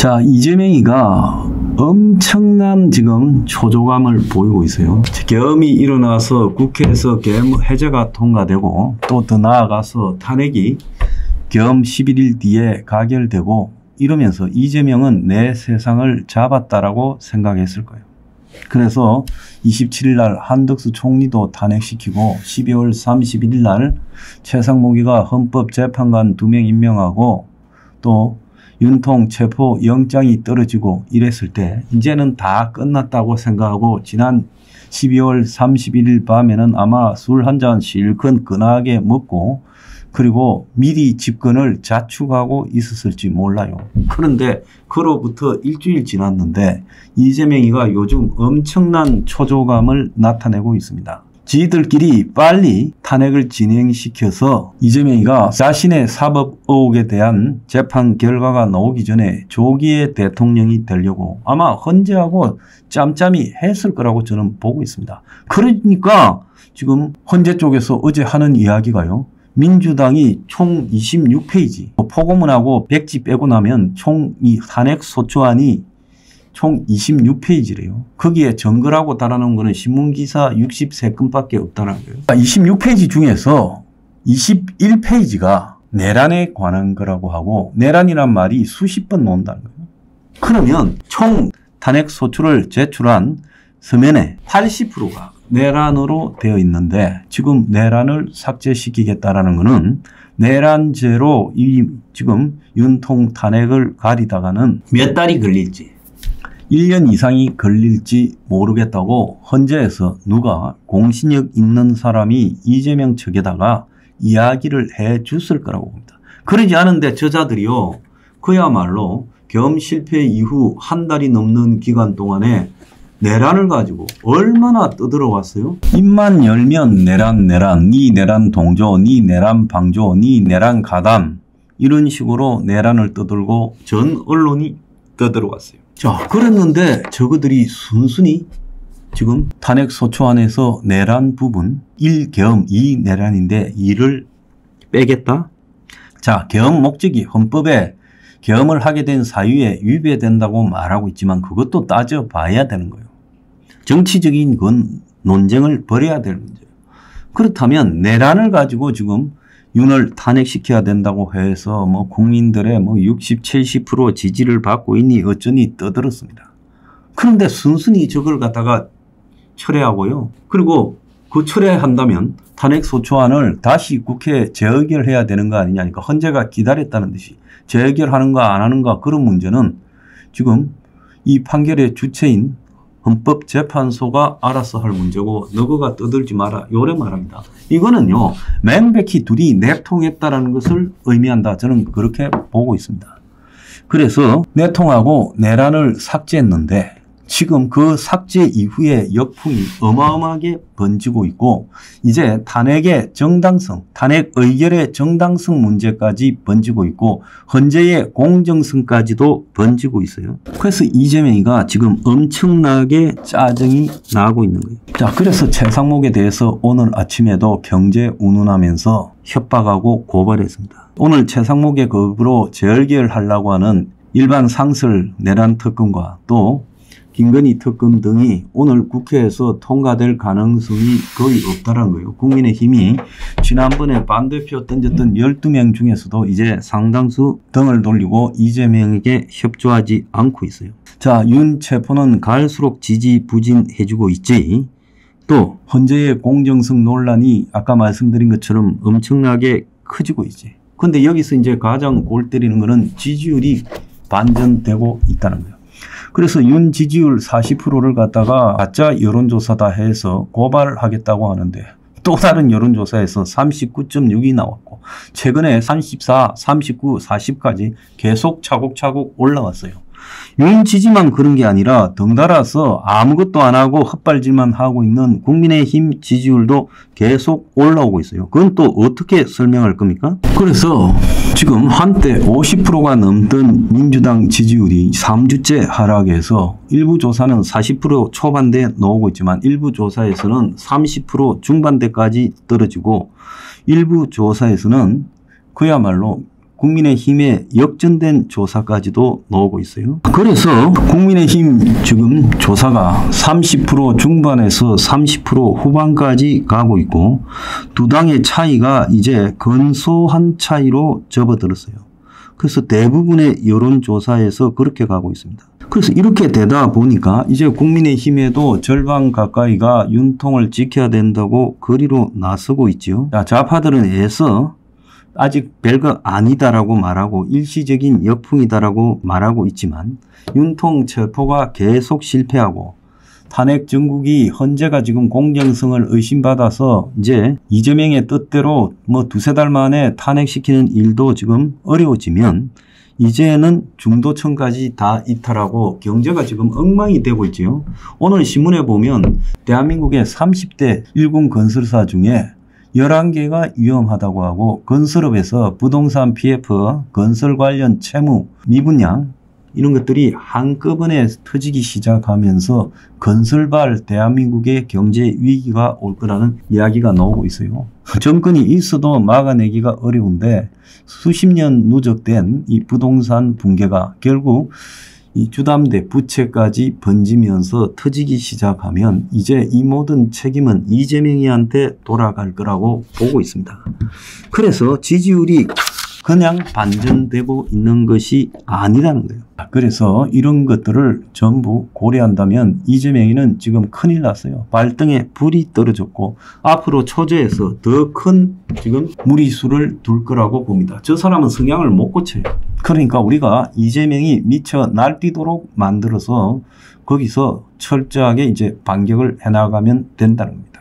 자, 이재명이가 엄청난 지금 초조감을 보이고 있어요. 계엄이 일어나서 국회에서 계엄 해제가 통과되고 또 더 나아가서 탄핵이 계엄 11일 뒤에 가결되고 이러면서 이재명은 내 세상을 잡았다라고 생각했을 거예요. 그래서 27일 날 한덕수 총리도 탄핵시키고 12월 31일 날 최상목이가 헌법재판관 2명 임명하고 또 윤통 체포 영장이 떨어지고 이랬을 때 이제는 다 끝났다고 생각하고 지난 12월 31일 밤에는 아마 술 한 잔 실컷 건하게 먹고 그리고 미리 집권을 자축하고 있었을지 몰라요. 그런데 그로부터 일주일 지났는데 이재명이가 요즘 엄청난 초조감을 나타내고 있습니다. 지들끼리 빨리 탄핵을 진행시켜서 이재명이가 자신의 사법 의혹에 대한 재판 결과가 나오기 전에 조기에 대통령이 되려고 아마 헌재하고 짬짬이 했을 거라고 저는 보고 있습니다. 그러니까 지금 헌재 쪽에서 어제 하는 이야기가요. 민주당이 총 26페이지, 포고문하고 백지 빼고 나면 총 이 탄핵소추안이 총 26페이지래요. 거기에 정거라고 달아놓은 거는 신문기사 63건밖에 없다는 거예요. 26페이지 중에서 21페이지가 내란에 관한 거라고 하고 내란이란 말이 수십 번 나온다는 거예요. 그러면 총 탄핵소추를 제출한 서면의 80%가 내란으로 되어 있는데 지금 내란을 삭제시키겠다라는 것은 내란죄로 이 지금 윤통 탄핵을 가리다가는 몇 달이 걸릴지 1년 이상이 걸릴지 모르겠다고 헌재에서 누가 공신력 있는 사람이 이재명 측에다가 이야기를 해 줬을 거라고 봅니다. 그러지 않은데 저자들이요. 그야말로 계엄 실패 이후 한 달이 넘는 기간 동안에 내란을 가지고 얼마나 떠들어왔어요? 입만 열면 내란, 니 내란 동조, 니 내란 방조, 니 내란 가담 이런 식으로 내란을 떠들고 전 언론이 떠들어왔어요. 자, 그랬는데 저그들이 순순히 지금 탄핵소추안에서 내란 부분 1 계엄 2 내란인데 2를 빼겠다? 자, 계엄 목적이 헌법에 계엄을 하게 된 사유에 위배된다고 말하고 있지만 그것도 따져봐야 되는 거예요. 정치적인 건 논쟁을 벌여야 될 문제예요. 그렇다면 내란을 가지고 지금 윤을 탄핵시켜야 된다고 해서 뭐 국민들의 뭐 60, 70% 지지를 받고 있니 어쩌니 떠들었습니다. 그런데 순순히 저걸 갖다가 철회하고요. 그리고 그 철회한다면 탄핵소추안을 다시 국회에 재의결해야 되는 거 아니냐니까 헌재가 기다렸다는 듯이 재의결하는가 안 하는가 그런 문제는 지금 이 판결의 주체인 헌법재판소가 알아서 할 문제고 너거가 떠들지 마라 요래 말합니다. 이거는요 명백히 둘이 내통했다라는 것을 의미한다. 저는 그렇게 보고 있습니다. 그래서 내통하고 내란을 삭제했는데 지금 그 삭제 이후에 역풍이 어마어마하게 번지고 있고 이제 탄핵의 정당성, 탄핵 의결의 정당성 문제까지 번지고 있고 헌재의 공정성까지도 번지고 있어요. 그래서 이재명이가 지금 엄청나게 짜증이 나고 있는 거예요. 자, 그래서 최상목에 대해서 오늘 아침에도 경제 운운하면서 협박하고 고발했습니다. 오늘 최상목의 겁으로 재의결하려고 하는 일반 상설 내란 특검과 또 김건희 특검 등이 오늘 국회에서 통과될 가능성이 거의 없다는 거예요. 국민의힘이 지난번에 반대표 던졌던 12명 중에서도 이제 상당수 등을 돌리고 이재명에게 협조하지 않고 있어요. 자, 윤 체포는 갈수록 지지부진해지고 있지. 또 헌재의 공정성 논란이 아까 말씀드린 것처럼 엄청나게 커지고 있지. 근데 여기서 이제 가장 골 때리는 거는 지지율이 반전되고 있다는 거예요. 그래서 윤 지지율 40%를 갖다가 가짜 여론조사다 해서 고발하겠다고 하는데 또 다른 여론조사에서 39.6이 나왔고 최근에 34, 39, 40까지 계속 차곡차곡 올라왔어요. 윤 지지만 그런 게 아니라 덩달아서 아무것도 안 하고 헛발질만 하고 있는 국민의힘 지지율도 계속 올라오고 있어요. 그건 또 어떻게 설명할 겁니까? 그래서 지금 한때 50%가 넘던 민주당 지지율이 3주째 하락해서 일부 조사는 40% 초반대에 나오고 있지만 일부 조사에서는 30% 중반대까지 떨어지고 일부 조사에서는 그야말로 국민의힘의 역전된 조사까지도 나오고 있어요. 그래서 국민의힘 지금 조사가 30% 중반에서 30% 후반까지 가고 있고 두 당의 차이가 이제 근소한 차이로 접어들었어요. 그래서 대부분의 여론조사에서 그렇게 가고 있습니다. 그래서 이렇게 되다 보니까 이제 국민의힘에도 절반 가까이가 윤통을 지켜야 된다고 거리로 나서고 있지요. 좌파들은 애써 아직 별거 아니다라고 말하고 일시적인 역풍이다라고 말하고 있지만 윤통 체포가 계속 실패하고 탄핵 정국이 헌재가 지금 공정성을 의심받아서 이제 이재명의 뜻대로 뭐 두세 달 만에 탄핵시키는 일도 지금 어려워지면 이제는 중도층까지 다 이탈하고 경제가 지금 엉망이 되고 있지요. 오늘 신문에 보면 대한민국의 30대 일군 건설사 중에 11개가 위험하다고 하고 건설업에서 부동산 PF, 건설 관련 채무, 미분양 이런 것들이 한꺼번에 터지기 시작하면서 건설발 대한민국의 경제 위기가 올 거라는 이야기가 나오고 있어요. 정권이 있어도 막아내기가 어려운데 수십 년 누적된 이 부동산 붕괴가 결국 이 주담대 부채까지 번지면서 터지기 시작하면 이제 이 모든 책임은 이재명이한테 돌아갈 거라고 보고 있습니다. 그래서 지지율이 그냥 반전되고 있는 것이 아니라는 거예요. 그래서 이런 것들을 전부 고려한다면 이재명이는 지금 큰일 났어요. 발등에 불이 떨어졌고 앞으로 초조해서 더 큰 지금 무리수를 둘 거라고 봅니다. 저 사람은 성향을 못 고쳐요. 그러니까 우리가 이재명이 미쳐 날뛰도록 만들어서 거기서 철저하게 이제 반격을 해나가면 된다는 겁니다.